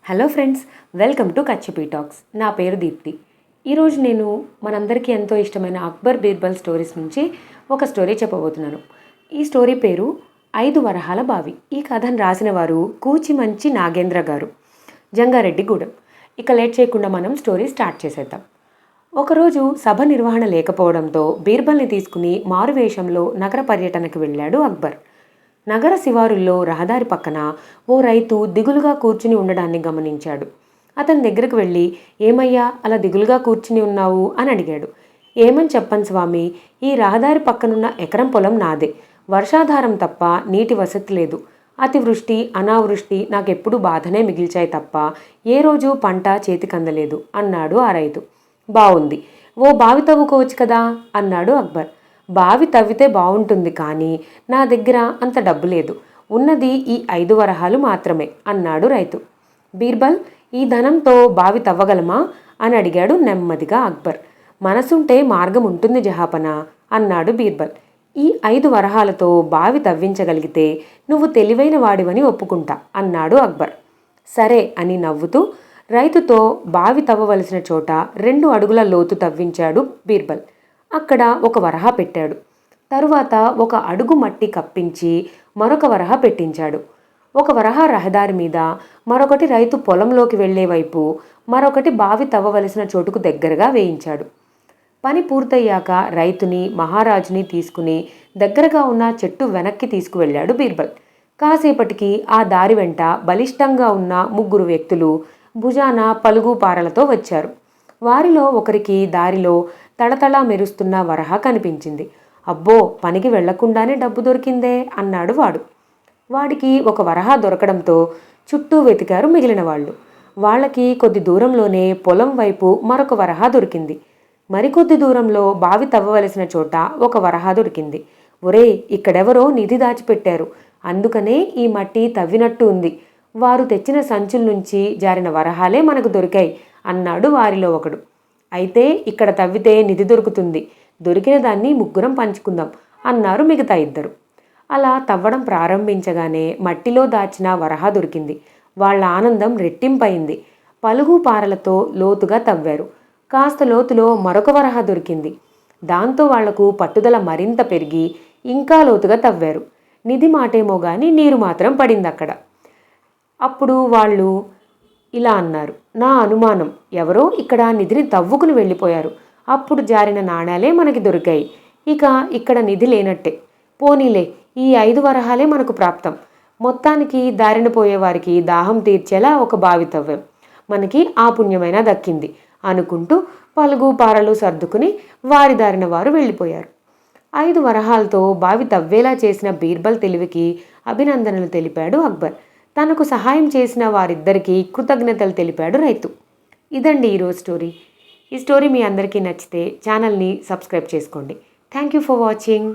Hello friends, welcome to కచ్చిపి talks. నా పేరు దీప్తి. ఈరోజు నేను మనందరికీ ఎంతో ఇష్టమైన అక్బర్ బీర్బల్ స్టోరీస్ నుంచి ఒక స్టోరీ చెప్పబోతున్నాను. ఈ స్టోరీ పేరు 5 వరహాల బావి. ఈ కథను రాసిన వారు కూచిమంచి నాగేంద్ర గారు, జంగారెడ్డిగూడెం. ఇక లేట్ చేయకుండా మనం స్టోరీ స్టార్ట్ చేసేద్దాం. ఒకరోజు సభ నిర్వహణ లేకపోవడంతో బీర్బల్ని తీసుకుని మారువేషంలో నగర పర్యటనకు వెళ్ళాడు అక్బర్. నగర శివారుల్లో రహదారి పక్కన ఓ రైతు దిగులుగా కూర్చుని ఉండడాన్ని గమనించాడు. అతని దగ్గరకు వెళ్ళి, ఏమయ్యా అలా దిగులుగా కూర్చుని ఉన్నావు అని అడిగాడు. ఏమని చెప్పను స్వామి, ఈ రహదారి పక్కనున్న ఎకరం పొలం నాదే. వర్షాధారం తప్ప నీటి వసతి లేదు. అతివృష్టి అనావృష్టి నాకెప్పుడు బాధనే మిగిల్చాయి తప్ప ఏ రోజు పంట చేతికందలేదు అన్నాడు ఆ రైతు. బావుంది, ఓ బావి తవ్వుకోవచ్చు కదా అన్నాడు అక్బర్. బావి తవ్వితే బావుంటుంది, కానీ నా దగ్గర అంత డబ్బు లేదు. ఉన్నది ఈ 5 వరహాలు మాత్రమే అన్నాడు రైతు. బీర్బల్, ఈ ధనంతో బావి తవ్వగలమా అని అడిగాడు నెమ్మదిగా అక్బర్. మనసుంటే మార్గం ఉంటుంది జహాపనా అన్నాడు బీర్బల్. ఈ 5 వరహాలతో బావి తవ్వించగలిగితే నువ్వు తెలివైన వాడివని ఒప్పుకుంటా అన్నాడు అక్బర్. సరే అని నవ్వుతూ రైతుతో బావి తవ్వవలసిన చోట 2 అడుగుల లోతు తవ్వించాడు బీర్బల్. అక్కడ ఒక వరహా పెట్టాడు. తరువాత ఒక అడుగు మట్టి కప్పించి మరొక వరహా పెట్టించాడు. ఒక వరహా రహదారి మీద, మరొకటి రైతు పొలంలోకి వెళ్లే వైపు, మరొకటి బావి తవ్వవలసిన చోటుకు దగ్గరగా వేయించాడు. పని పూర్తయ్యాక రైతుని మహారాజుని తీసుకుని దగ్గరగా ఉన్న చెట్టు వెనక్కి తీసుకువెళ్ళాడు బీర్బల్. కాసేపటికి ఆ దారి వెంట బలిష్టంగా ఉన్న 3 వ్యక్తులు భుజాన పలుగు పారలతో వచ్చారు. వారిలో ఒకరికి దారిలో తళతళ మెరుస్తున్న వరహా కనిపించింది. అబ్బో, పనికి వెళ్లకుండానే డబ్బు దొరికిందే అన్నాడు వాడు. వాడికి ఒక వరహా దొరకడంతో చుట్టూ వెతికారు మిగిలిన వాళ్ళు. వాళ్ళకి కొద్ది దూరంలోనే పొలం వైపు మరొక వరహా దొరికింది. మరికొద్ది దూరంలో బావి తవ్వవలసిన చోట ఒక వరహా దొరికింది. ఒరే, ఇక్కడెవరో నిధి దాచిపెట్టారు, అందుకనే ఈ మట్టి తవ్వినట్టు ఉంది. వారు తెచ్చిన సంచుల నుంచి జారిన వరహాలే మనకు దొరికాయి అన్నాడు వారిలో ఒకడు. అయితే ఇక్కడ తవ్వితే నిధి దొరుకుతుంది, దొరికిన దాన్ని 3 పంచుకుందాం అన్నారు మిగతా 2. అలా తవ్వడం ప్రారంభించగానే మట్టిలో దాచిన వరహా దొరికింది. వాళ్ళ ఆనందం రెట్టింపయింది. పలుగు పారలతో లోతుగా తవ్వారు. కాస్త లోతులో మరొక వరహా దొరికింది. దాంతో వాళ్లకు పట్టుదల మరింత పెరిగి ఇంకా లోతుగా తవ్వారు. నిధి మాటేమో గాని నీరు మాత్రం పడింది అక్కడ. అప్పుడు వాళ్ళు ఇలా అన్నారు, నా అనుమానం, ఎవరో ఇక్కడ నిధిని తవ్వుకుని వెళ్ళిపోయారు. అప్పుడు జారిన నాణేలే మనకి దొరికాయి. ఇక ఇక్కడ నిధి లేనట్టే. పోనీలే, ఈ 5 వరహాలే మనకు ప్రాప్తం. మొత్తానికి దారిన పోయేవారికి దాహం తీర్చేలా ఒక బావి తవ్వాం. మనకి ఆ పుణ్యమైనా దక్కింది అనుకుంటూ పలుగు పారలు సర్దుకుని వారి దారిన వారు వెళ్ళిపోయారు. 5 వరహాలతో బావి తవ్వేలా చేసిన బీర్బల్ తెలివికి అభినందనలు తెలిపాడు అక్బర్. తనకు సహాయం చేసిన వారిద్దరికీ కృతజ్ఞతలు తెలిపాడు రైతు. ఇదండి ఈరోజు స్టోరీ. ఈ స్టోరీ మీ అందరికీ నచ్చితే ఛానల్ని సబ్స్క్రైబ్ చేసుకోండి. Thank you for watching.